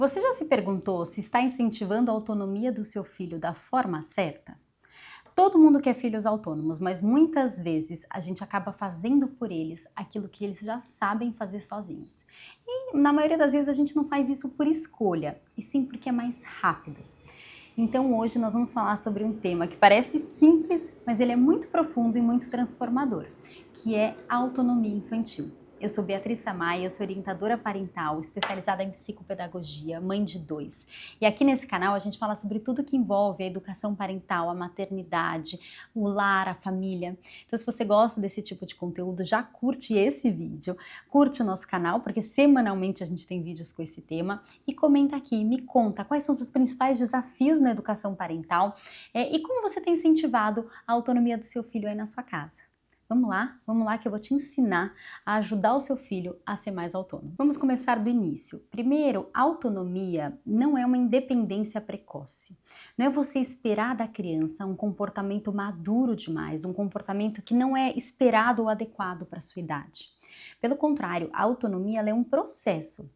Você já se perguntou se está incentivando a autonomia do seu filho da forma certa? Todo mundo quer filhos autônomos, mas muitas vezes a gente acaba fazendo por eles aquilo que eles já sabem fazer sozinhos. E na maioria das vezes a gente não faz isso por escolha, e sim porque é mais rápido. Então hoje nós vamos falar sobre um tema que parece simples, mas ele é muito profundo e muito transformador, que é a autonomia infantil. Eu sou Beatriz Samaia, sou orientadora parental, especializada em psicopedagogia, mãe de 2. E aqui nesse canal a gente fala sobre tudo que envolve a educação parental, a maternidade, o lar, a família. Então se você gosta desse tipo de conteúdo, já curte esse vídeo, curte o nosso canal, porque semanalmente a gente tem vídeos com esse tema, e comenta aqui, me conta quais são os seus principais desafios na educação parental e como você tem incentivado a autonomia do seu filho aí na sua casa. Vamos lá que eu vou te ensinar a ajudar o seu filho a ser mais autônomo. Vamos começar do início. Primeiro, a autonomia não é uma independência precoce. Não é você esperar da criança um comportamento maduro demais, um comportamento que não é esperado ou adequado para a sua idade. Pelo contrário, a autonomia ela é um processo.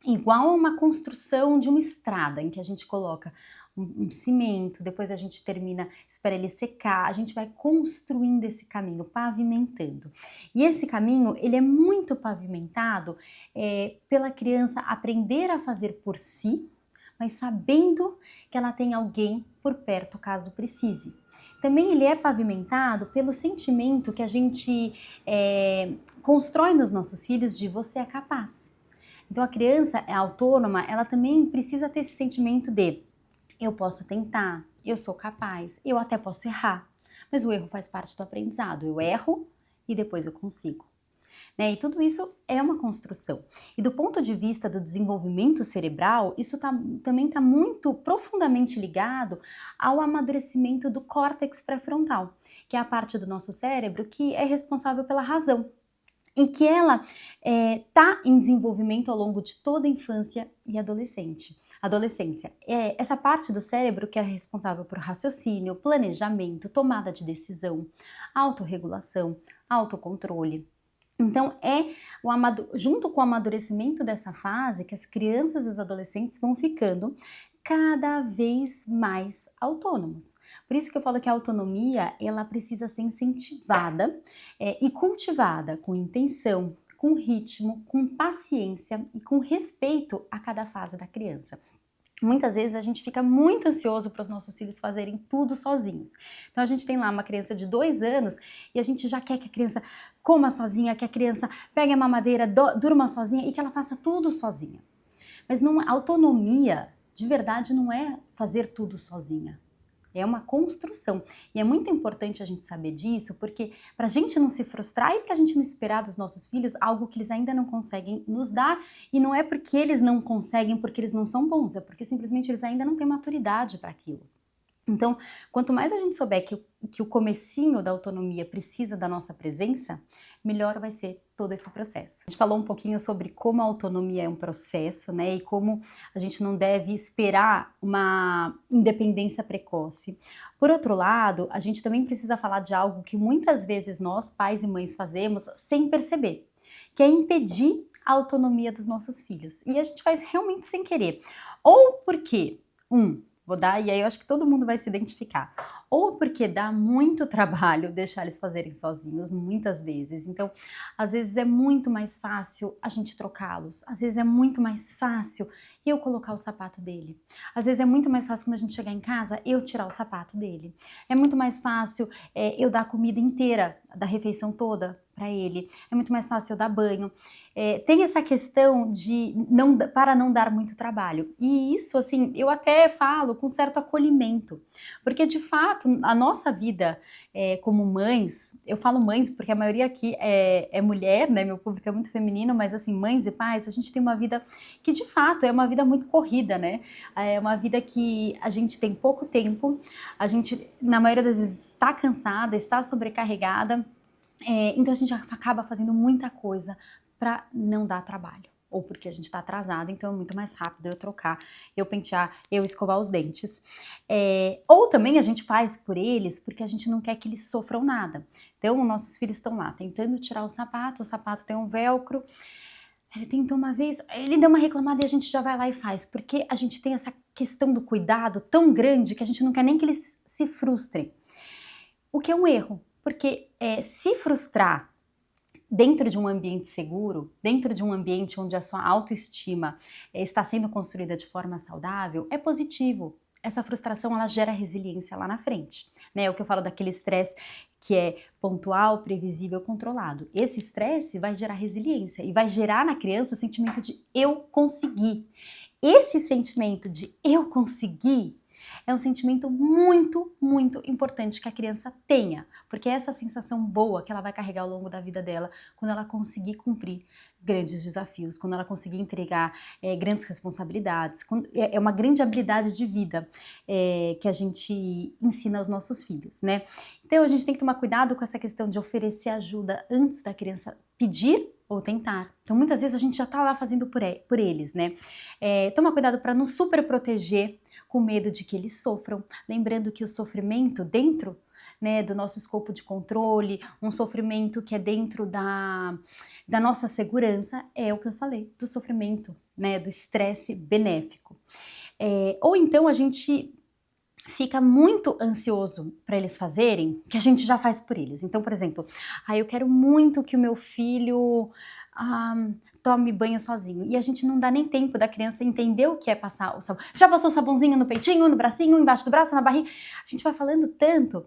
Igual a uma construção de uma estrada, em que a gente coloca um cimento, depois a gente termina, espera ele secar, a gente vai construindo esse caminho, pavimentando. E esse caminho, ele é muito pavimentado pela criança aprender a fazer por si, mas sabendo que ela tem alguém por perto caso precise. Também ele é pavimentado pelo sentimento que a gente constrói nos nossos filhos de você é capaz. Então a criança é autônoma, ela também precisa ter esse sentimento de eu posso tentar, eu sou capaz, eu até posso errar, mas o erro faz parte do aprendizado, eu erro e depois eu consigo. E tudo isso é uma construção. E do ponto de vista do desenvolvimento cerebral, isso também está muito profundamente ligado ao amadurecimento do córtex pré-frontal, que é a parte do nosso cérebro que é responsável pela razão. E que ela está em desenvolvimento ao longo de toda a infância e adolescência. Essa parte do cérebro que é responsável por raciocínio, planejamento, tomada de decisão, autorregulação, autocontrole. Então junto com o amadurecimento dessa fase que as crianças e os adolescentes vão ficando cada vez mais autônomos. Por isso que eu falo que a autonomia ela precisa ser incentivada e cultivada com intenção, com ritmo, com paciência e com respeito a cada fase da criança. Muitas vezes a gente fica muito ansioso para os nossos filhos fazerem tudo sozinhos. Então a gente tem lá uma criança de 2 anos e a gente já quer que a criança coma sozinha, que a criança pegue a mamadeira, durma sozinha e que ela faça tudo sozinha. Mas a autonomia de verdade não é fazer tudo sozinha. É uma construção. E é muito importante a gente saber disso, porque para a gente não se frustrar e para a gente não esperar dos nossos filhos algo que eles ainda não conseguem nos dar, e não é porque eles não conseguem, porque eles não são bons, é porque simplesmente eles ainda não têm maturidade para aquilo. Então, quanto mais a gente souber que o comecinho da autonomia precisa da nossa presença, melhor vai ser todo esse processo. A gente falou um pouquinho sobre como a autonomia é um processo, né, e como a gente não deve esperar uma independência precoce. Por outro lado, a gente também precisa falar de algo que muitas vezes nós, pais e mães, fazemos sem perceber, que é impedir a autonomia dos nossos filhos. E a gente faz realmente sem querer. Ou porque, vou dar, e aí eu acho que todo mundo vai se identificar. Ou porque dá muito trabalho deixar eles fazerem sozinhos, muitas vezes. Então, às vezes é muito mais fácil a gente trocá-los. Às vezes é muito mais fácil eu colocar o sapato dele. Às vezes é muito mais fácil quando a gente chegar em casa, eu tirar o sapato dele. É muito mais fácil eu dar a comida inteira, da refeição toda para ele. É muito mais fácil eu dar banho. Tem essa questão de para não dar muito trabalho. E isso, assim, eu até falo com certo acolhimento. Porque, de fato, a nossa vida como mães, eu falo mães porque a maioria aqui é mulher, né? Meu público é muito feminino, mas, assim, mães e pais, a gente tem uma vida que, de fato, é uma vida muito corrida, né? É uma vida que a gente tem pouco tempo, a gente, na maioria das vezes, está cansada, está sobrecarregada, então a gente acaba fazendo muita coisa para não dar trabalho. Ou porque a gente está atrasada, então é muito mais rápido eu trocar, eu pentear, eu escovar os dentes. Ou também a gente faz por eles porque a gente não quer que eles sofram nada. Então nossos filhos estão lá tentando tirar o sapato tem um velcro. Ele tentou uma vez, ele deu uma reclamada e a gente já vai lá e faz, porque a gente tem essa questão do cuidado tão grande que a gente não quer nem que eles se frustrem. O que é um erro, porque se frustrar dentro de um ambiente seguro, dentro de um ambiente onde a sua autoestima está sendo construída de forma saudável, é positivo. Essa frustração, ela gera resiliência lá na frente, né? É o que eu falo daquele estresse que é pontual, previsível, controlado. Esse estresse vai gerar resiliência e vai gerar na criança o sentimento de eu consegui. Esse sentimento de eu consegui é um sentimento muito, muito importante que a criança tenha, porque é essa sensação boa que ela vai carregar ao longo da vida dela quando ela conseguir cumprir grandes desafios, quando ela conseguir entregar grandes responsabilidades, é uma grande habilidade de vida que a gente ensina aos nossos filhos, né? Então a gente tem que tomar cuidado com essa questão de oferecer ajuda antes da criança pedir ou tentar. Então muitas vezes a gente já tá lá fazendo por eles, né? Toma cuidado para não super proteger com medo de que eles sofram, lembrando que o sofrimento dentro, né, do nosso escopo de controle, um sofrimento que é dentro da nossa segurança, é o que eu falei, do sofrimento, né, do estresse benéfico. Ou então a gente fica muito ansioso para eles fazerem, que a gente já faz por eles. Então, por exemplo, eu quero muito que o meu filho tome banho sozinho. E a gente não dá nem tempo da criança entender o que é passar o sabão. Já passou sabãozinho no peitinho, no bracinho, embaixo do braço, na barriga? A gente vai falando tanto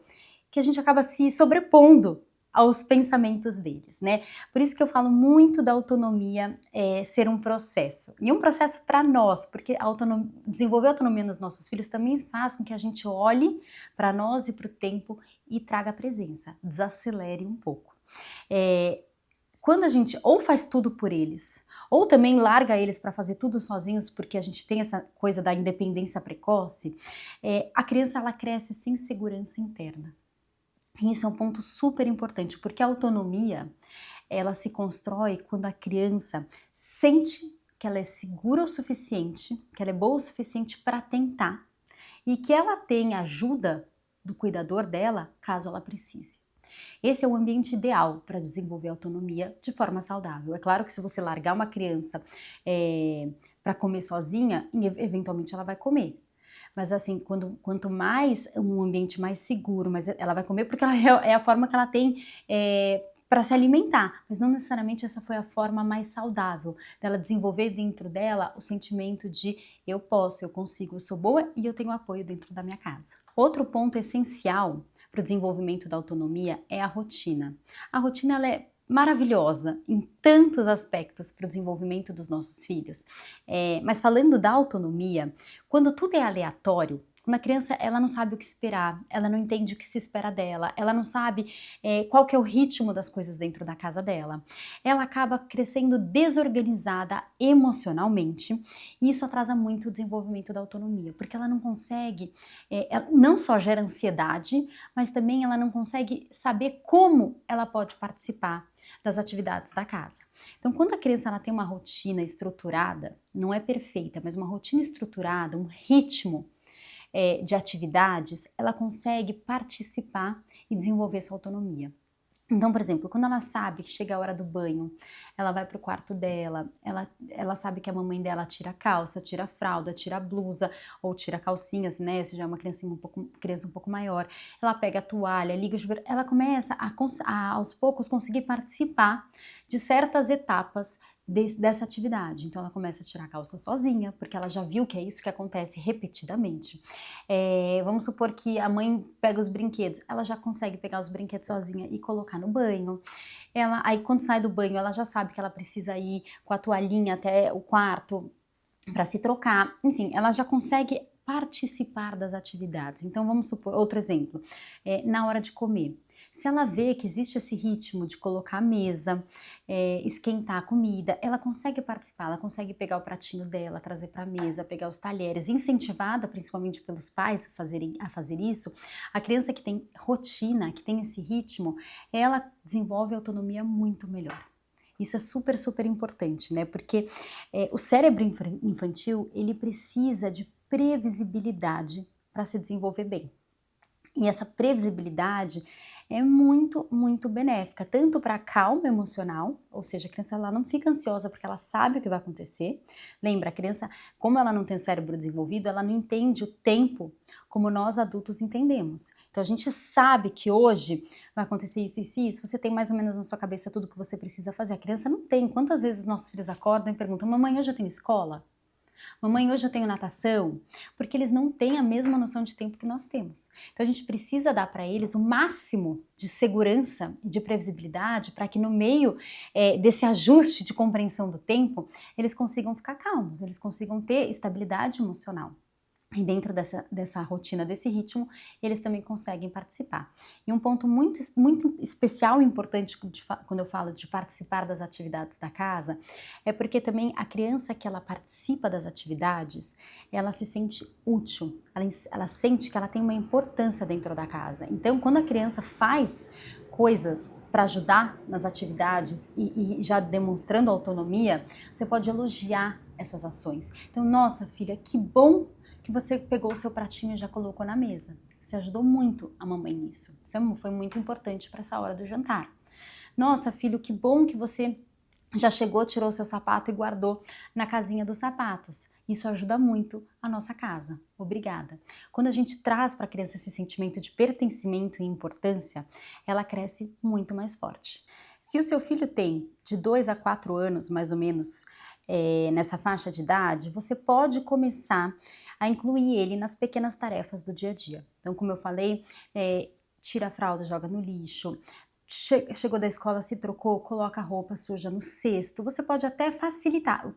que a gente acaba se sobrepondo aos pensamentos deles, né? Por isso que eu falo muito da autonomia ser um processo. E um processo para nós, porque desenvolver autonomia nos nossos filhos também faz com que a gente olhe para nós e para o tempo e traga presença, desacelere um pouco. Quando a gente ou faz tudo por eles, ou também larga eles para fazer tudo sozinhos, porque a gente tem essa coisa da independência precoce, a criança ela cresce sem segurança interna. E isso é um ponto super importante, porque a autonomia, ela se constrói quando a criança sente que ela é segura o suficiente, que ela é boa o suficiente para tentar, e que ela tem ajuda do cuidador dela, caso ela precise. Esse é o ambiente ideal para desenvolver autonomia de forma saudável. É claro que se você largar uma criança para comer sozinha, eventualmente ela vai comer. Mas assim, quanto mais um ambiente mais seguro, mas ela vai comer porque é a forma que ela tem para se alimentar, mas não necessariamente essa foi a forma mais saudável dela desenvolver dentro dela o sentimento de eu posso, eu consigo, eu sou boa e eu tenho apoio dentro da minha casa. Outro ponto essencial para o desenvolvimento da autonomia é a rotina. A rotina ela é maravilhosa em tantos aspectos para o desenvolvimento dos nossos filhos. Mas falando da autonomia, quando tudo é aleatório, quando a criança ela não sabe o que esperar, ela não entende o que se espera dela, ela não sabe qual que é o ritmo das coisas dentro da casa dela, ela acaba crescendo desorganizada emocionalmente e isso atrasa muito o desenvolvimento da autonomia, porque ela não consegue, ela não só gera ansiedade, mas também ela não consegue saber como ela pode participar das atividades da casa. Então, quando a criança ela tem uma rotina estruturada, não é perfeita, mas uma rotina estruturada, um ritmo de atividades, ela consegue participar e desenvolver sua autonomia. Então, por exemplo, quando ela sabe que chega a hora do banho, ela vai pro quarto dela, ela sabe que a mamãe dela tira a calça, tira a fralda, tira a blusa ou tira calcinhas, né? Se já é uma criança um pouco maior, ela pega a toalha, liga o chuveiro, ela começa aos poucos conseguir participar de certas etapas dessa atividade. Então ela começa a tirar a calça sozinha, porque ela já viu que é isso que acontece repetidamente. Vamos supor que a mãe pega os brinquedos, ela já consegue pegar os brinquedos sozinha e colocar no banho. Aí quando sai do banho, ela já sabe que ela precisa ir com a toalhinha até o quarto para se trocar. Enfim, ela já consegue participar das atividades. Então vamos supor, outro exemplo, na hora de comer. Se ela vê que existe esse ritmo de colocar a mesa, esquentar a comida, ela consegue participar, ela consegue pegar o pratinho dela, trazer para a mesa, pegar os talheres, incentivada principalmente pelos pais a fazer isso, a criança que tem rotina, que tem esse ritmo, ela desenvolve autonomia muito melhor. Isso é super, super importante, né? Porque o cérebro infantil, ele precisa de previsibilidade para se desenvolver bem. E essa previsibilidade é muito, muito benéfica, tanto para a calma emocional, ou seja, a criança ela não fica ansiosa porque ela sabe o que vai acontecer. Lembra, a criança, como ela não tem o cérebro desenvolvido, ela não entende o tempo como nós adultos entendemos. Então a gente sabe que hoje vai acontecer isso, isso e isso, você tem mais ou menos na sua cabeça tudo que você precisa fazer. A criança não tem. Quantas vezes nossos filhos acordam e perguntam: mamãe, hoje eu tenho escola? Mamãe, hoje eu tenho natação, porque eles não têm a mesma noção de tempo que nós temos. Então a gente precisa dar para eles o máximo de segurança e de previsibilidade para que no meio desse ajuste de compreensão do tempo, eles consigam ficar calmos, eles consigam ter estabilidade emocional. E dentro dessa rotina, desse ritmo, eles também conseguem participar. E um ponto muito, muito especial e importante quando eu falo de participar das atividades da casa, é porque também a criança que ela participa das atividades, ela se sente útil, ela sente que ela tem uma importância dentro da casa. Então, quando a criança faz coisas para ajudar nas atividades e já demonstrando autonomia, você pode elogiar essas ações. Então, nossa filha, que bom que você pegou o seu pratinho e já colocou na mesa. Você ajudou muito a mamãe nisso. Isso foi muito importante para essa hora do jantar. Nossa, filho, que bom que você já chegou, tirou o seu sapato e guardou na casinha dos sapatos. Isso ajuda muito a nossa casa. Obrigada. Quando a gente traz para a criança esse sentimento de pertencimento e importância, ela cresce muito mais forte. Se o seu filho tem de 2 a 4 anos, mais ou menos, nessa faixa de idade, você pode começar a incluir ele nas pequenas tarefas do dia a dia. Então, como eu falei, tira a fralda, joga no lixo, chegou da escola, se trocou, coloca a roupa suja no cesto. Você pode até facilitar.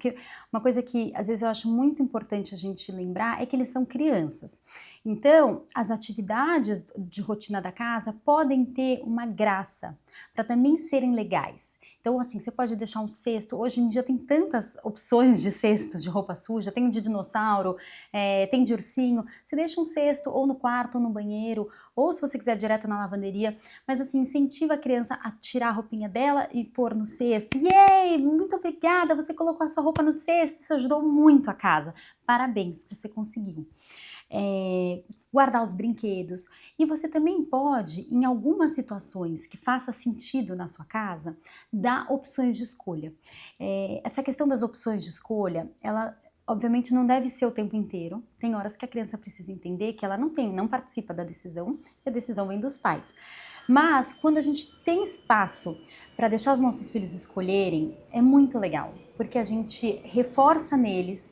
Uma coisa que às vezes eu acho muito importante a gente lembrar é que eles são crianças. Então, as atividades de rotina da casa podem ter uma graça para também serem legais. Então, assim, você pode deixar um cesto. Hoje em dia tem tantas opções de cesto de roupa suja. Tem de dinossauro, tem de ursinho. Você deixa um cesto ou no quarto ou no banheiro, ou se você quiser direto na lavanderia. Mas assim, incentiva a criança a tirar a roupinha dela e pôr no cesto. Yay! Muito obrigada! Você colocou a sua roupa no cesto. Isso ajudou muito a casa. Parabéns, você conseguiu. Guardar os brinquedos. E você também pode, em algumas situações que faça sentido na sua casa, dar opções de escolha. Essa questão das opções de escolha, ela obviamente não deve ser o tempo inteiro. Tem horas que a criança precisa entender que ela não participa da decisão, que a decisão vem dos pais. Mas quando a gente tem espaço para deixar os nossos filhos escolherem, é muito legal, porque a gente reforça neles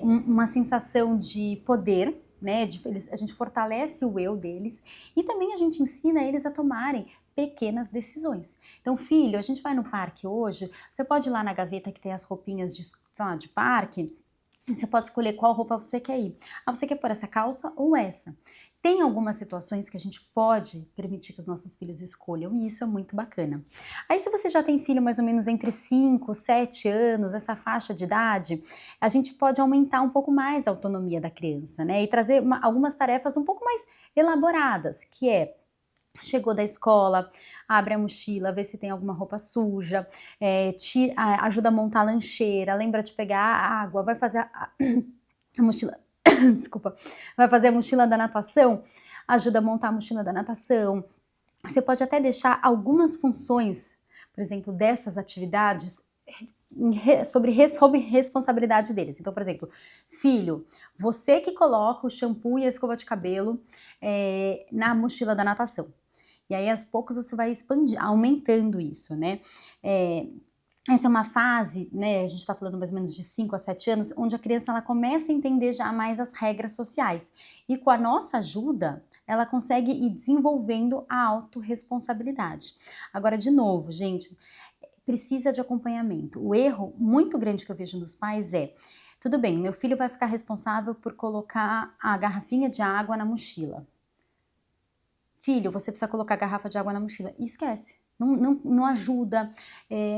uma sensação de poder, né? A gente fortalece o eu deles e também a gente ensina eles a tomarem pequenas decisões. Então, filho, a gente vai no parque hoje, você pode ir lá na gaveta que tem as roupinhas de parque, você pode escolher qual roupa você quer ir. Você quer pôr essa calça ou essa? Tem algumas situações que a gente pode permitir que os nossos filhos escolham e isso é muito bacana. Aí se você já tem filho mais ou menos entre 5, 7 anos, essa faixa de idade, a gente pode aumentar um pouco mais a autonomia da criança, né? E trazer algumas tarefas um pouco mais elaboradas, que chegou da escola, abre a mochila, vê se tem alguma roupa suja, ajuda a montar a lancheira, lembra de pegar a água, vai fazer a mochila, desculpa, vai fazer a mochila da natação, ajuda a montar a mochila da natação. Você pode até deixar algumas funções, por exemplo, dessas atividades sobre responsabilidade deles. Então, por exemplo, filho, você que coloca o shampoo e a escova de cabelo na mochila da natação. E aí, aos poucos, você vai aumentando isso, né? Essa é uma fase, né, a gente está falando mais ou menos de 5 a 7 anos, onde a criança ela começa a entender já mais as regras sociais. E com a nossa ajuda, ela consegue ir desenvolvendo a autorresponsabilidade. Agora, de novo, gente, precisa de acompanhamento. O erro muito grande que eu vejo nos pais tudo bem, meu filho vai ficar responsável por colocar a garrafinha de água na mochila. Filho, você precisa colocar a garrafa de água na mochila. E esquece. Não ajuda,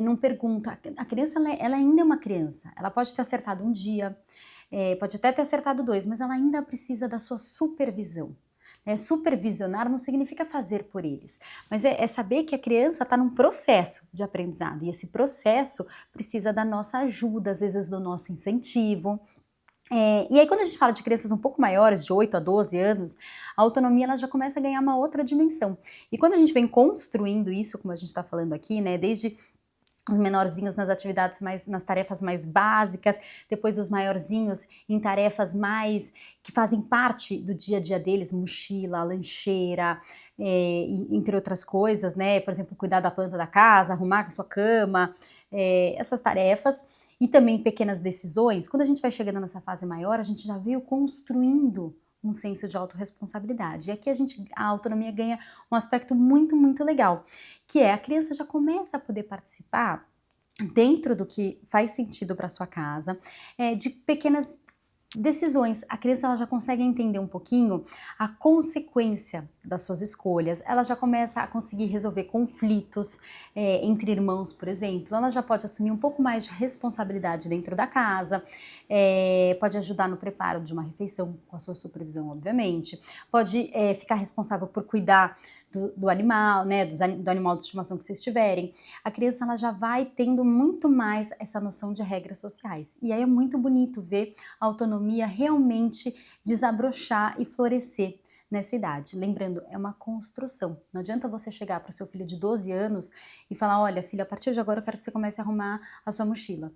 não pergunta. A criança, ela ainda é uma criança. Ela pode ter acertado um dia, pode até ter acertado 2, mas ela ainda precisa da sua supervisão. Supervisionar não significa fazer por eles, mas é saber que a criança está num processo de aprendizado. E esse processo precisa da nossa ajuda, às vezes do nosso incentivo. E aí quando a gente fala de crianças um pouco maiores, de 8 a 12 anos, a autonomia ela já começa a ganhar uma outra dimensão. E quando a gente vem construindo isso, como a gente está falando aqui, né, desde os menorzinhos nas atividades nas tarefas mais básicas, depois os maiorzinhos em tarefas mais que fazem parte do dia a dia deles, mochila, lancheira, entre outras coisas, né? Por exemplo, cuidar da planta da casa, arrumar a sua cama, essas tarefas, e também pequenas decisões. Quando a gente vai chegando nessa fase maior, a gente já veio construindo um senso de autorresponsabilidade. E aqui a autonomia ganha um aspecto muito, muito legal, que é a criança já começa a poder participar dentro do que faz sentido para sua casa, de pequenas decisões. A criança ela já consegue entender um pouquinho a consequência das suas escolhas, ela já começa a conseguir resolver conflitos entre irmãos, por exemplo, ela já pode assumir um pouco mais de responsabilidade dentro da casa, pode ajudar no preparo de uma refeição, com a sua supervisão, obviamente, pode ficar responsável por cuidar do animal, né, do animal de estimação que vocês tiverem. A criança ela já vai tendo muito mais essa noção de regras sociais. E aí é muito bonito ver a autonomia realmente desabrochar e florescer nessa idade. Lembrando, é uma construção. Não adianta você chegar para o seu filho de 12 anos e falar, olha, filho, a partir de agora eu quero que você comece a arrumar a sua mochila.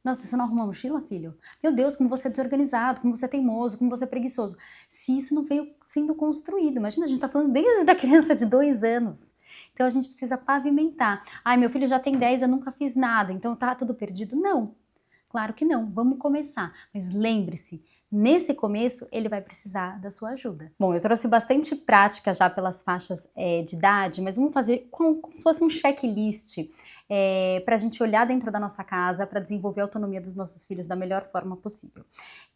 Nossa, você não arruma a mochila, filho? Meu Deus, como você é desorganizado, como você é teimoso, como você é preguiçoso. Se isso não veio sendo construído, imagina, a gente tá falando desde a criança de 2 anos. Então a gente precisa pavimentar. Ai, meu filho já tem 10, eu nunca fiz nada, então tá tudo perdido? Não, claro que não, vamos começar. Mas lembre-se, nesse começo ele vai precisar da sua ajuda. Bom, eu trouxe bastante prática já pelas faixas de idade, mas vamos fazer como se fosse um checklist para a gente olhar dentro da nossa casa para desenvolver a autonomia dos nossos filhos da melhor forma possível.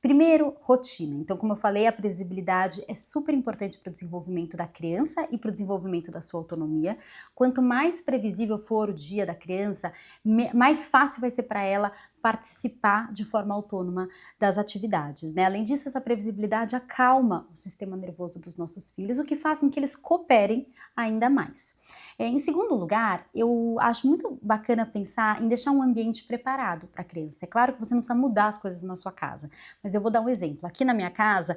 Primeiro, rotina. Então, como eu falei, a previsibilidade é super importante para o desenvolvimento da criança e para o desenvolvimento da sua autonomia. Quanto mais previsível for o dia da criança, mais fácil vai ser para ela participar de forma autônoma das atividades, né? Além disso, essa previsibilidade acalma o sistema nervoso dos nossos filhos, o que faz com que eles cooperem ainda mais. Em segundo lugar, eu acho muito bacana pensar em deixar um ambiente preparado para a criança. É claro que você não precisa mudar as coisas na sua casa, mas eu vou dar um exemplo. Aqui na minha casa,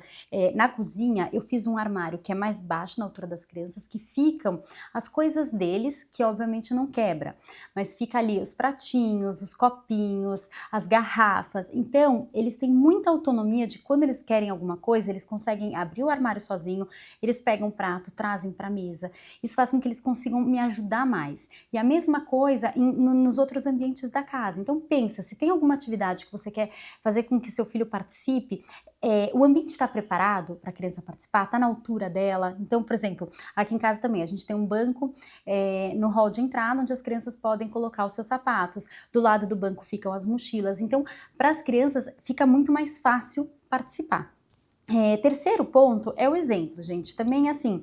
na cozinha, eu fiz um armário que é mais baixo na altura das crianças, que ficam as coisas deles, que obviamente não quebra, mas fica ali os pratinhos, os copinhos, as garrafas. Então, eles têm muita autonomia de quando eles querem alguma coisa, eles conseguem abrir o armário sozinho, eles pegam um prato, trazem para a mesa. Isso faz com que eles consigam me ajudar mais. E a mesma coisa nos outros ambientes da casa. Então, pensa, se tem alguma atividade que você quer fazer com que seu filho participe, o ambiente está preparado para a criança participar, está na altura dela. Então, por exemplo, aqui em casa também a gente tem um banco no hall de entrada onde as crianças podem colocar os seus sapatos. Do lado do banco ficam as mochilas. Então, para as crianças fica muito mais fácil participar. Terceiro ponto é o exemplo, gente. Também assim,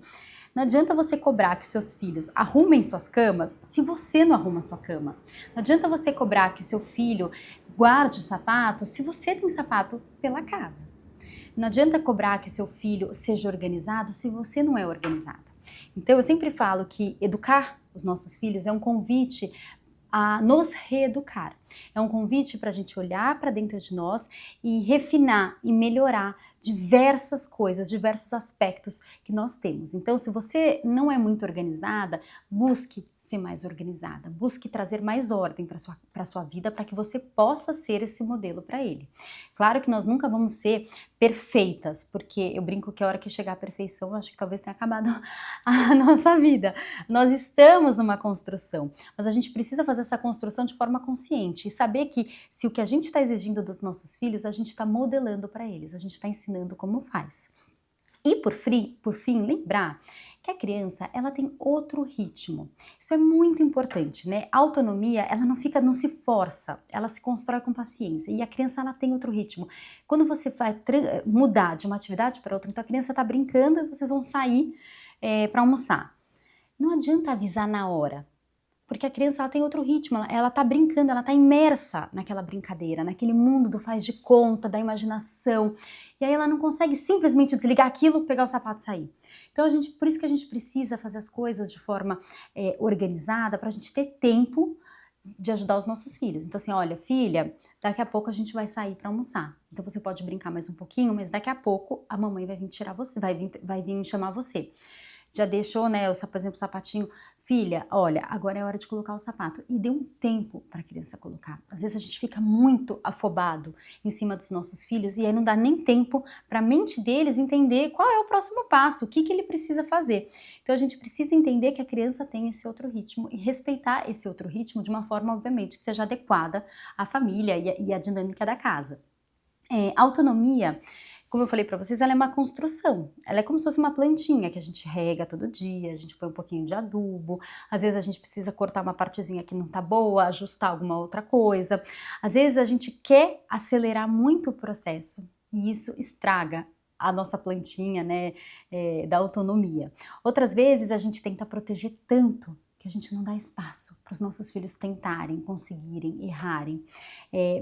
não adianta você cobrar que seus filhos arrumem suas camas se você não arruma sua cama. Não adianta você cobrar que seu filho guarde o sapato se você tem sapato pela casa. Não adianta cobrar que seu filho seja organizado se você não é organizado. Então eu sempre falo que educar os nossos filhos é um convite a nos reeducar. É um convite para a gente olhar para dentro de nós e refinar e melhorar diversas coisas, diversos aspectos que nós temos. Então, se você não é muito organizada, busque ser mais organizada, busque trazer mais ordem para sua vida para que você possa ser esse modelo para ele. Claro que nós nunca vamos ser perfeitas, porque eu brinco que a hora que chegar à perfeição, eu acho que talvez tenha acabado a nossa vida. Nós estamos numa construção, mas a gente precisa fazer essa construção de forma consciente e saber que se o que a gente está exigindo dos nossos filhos, a gente está modelando para eles, a gente está ensinando como faz. E por fim, lembrar que a criança, ela tem outro ritmo. Isso é muito importante, né? A autonomia, ela não se força, ela se constrói com paciência. E a criança, ela tem outro ritmo. Quando você vai mudar de uma atividade para outra, então a criança está brincando e vocês vão sair para almoçar. Não adianta avisar na hora. Porque a criança ela tem outro ritmo, ela tá brincando, ela tá imersa naquela brincadeira, naquele mundo do faz de conta, da imaginação. E aí ela não consegue simplesmente desligar aquilo, pegar o sapato e sair. Então por isso que a gente precisa fazer as coisas de forma organizada, para a gente ter tempo de ajudar os nossos filhos. Então assim, olha, filha, daqui a pouco a gente vai sair para almoçar. Então você pode brincar mais um pouquinho, mas daqui a pouco a mamãe vai vir tirar você, vai vir chamar você. Já deixou, né, por exemplo, o sapatinho. Filha, olha, agora é hora de colocar o sapato. E dê um tempo para a criança colocar. Às vezes a gente fica muito afobado em cima dos nossos filhos e aí não dá nem tempo para a mente deles entender qual é o próximo passo, o que ele precisa fazer. Então a gente precisa entender que a criança tem esse outro ritmo e respeitar esse outro ritmo de uma forma, obviamente, que seja adequada à família e à dinâmica da casa. Autonomia, como eu falei para vocês, ela é uma construção. Ela é como se fosse uma plantinha que a gente rega todo dia, a gente põe um pouquinho de adubo, às vezes a gente precisa cortar uma partezinha que não tá boa, ajustar alguma outra coisa. Às vezes a gente quer acelerar muito o processo e isso estraga a nossa plantinha, né, da autonomia. Outras vezes a gente tenta proteger tanto que a gente não dá espaço para os nossos filhos tentarem, conseguirem, errarem.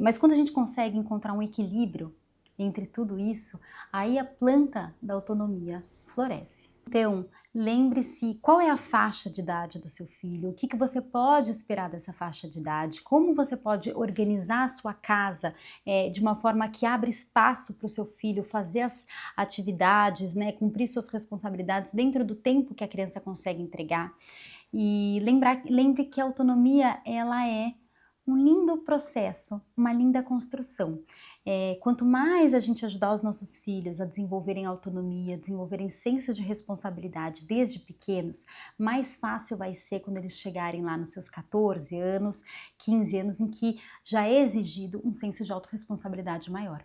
Mas quando a gente consegue encontrar um equilíbrio entre tudo isso, aí a planta da autonomia floresce. Então, lembre-se qual é a faixa de idade do seu filho, o que você pode esperar dessa faixa de idade, como você pode organizar a sua casa de uma forma que abra espaço para o seu filho fazer as atividades, né, cumprir suas responsabilidades dentro do tempo que a criança consegue entregar. E lembre que a autonomia, ela é um lindo processo, uma linda construção. Quanto mais a gente ajudar os nossos filhos a desenvolverem autonomia, desenvolverem senso de responsabilidade desde pequenos, mais fácil vai ser quando eles chegarem lá nos seus 14 anos, 15 anos, em que já é exigido um senso de autorresponsabilidade maior.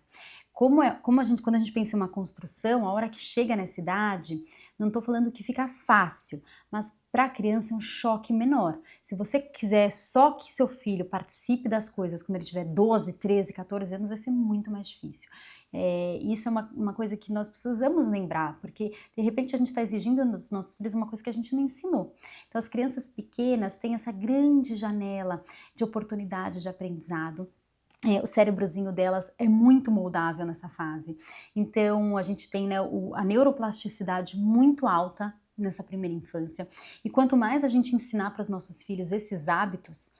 Quando a gente pensa em uma construção, a hora que chega nessa idade, não estou falando que fica fácil, mas para a criança é um choque menor. Se você quiser só que seu filho participe das coisas quando ele tiver 12, 13, 14 anos, vai ser muito mais difícil. Isso é uma coisa que nós precisamos lembrar, porque de repente a gente está exigindo dos nossos filhos uma coisa que a gente não ensinou. Então as crianças pequenas têm essa grande janela de oportunidade de aprendizado. O cérebrozinho delas é muito moldável nessa fase. Então a gente tem, né, a neuroplasticidade muito alta nessa primeira infância. E quanto mais a gente ensinar para os nossos filhos esses hábitos,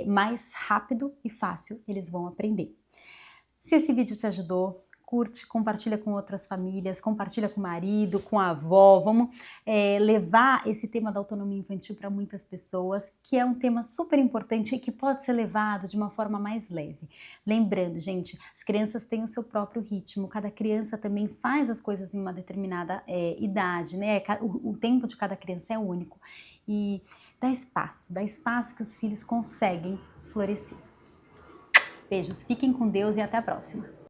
mais rápido e fácil eles vão aprender. Se esse vídeo te ajudou, curte, compartilha com outras famílias, compartilha com o marido, com a avó. Vamos levar esse tema da autonomia infantil para muitas pessoas, que é um tema super importante e que pode ser levado de uma forma mais leve. Lembrando, gente, as crianças têm o seu próprio ritmo, cada criança também faz as coisas em uma determinada idade, né? O tempo de cada criança é único. E dá espaço que os filhos conseguem florescer. Beijos, fiquem com Deus e até a próxima!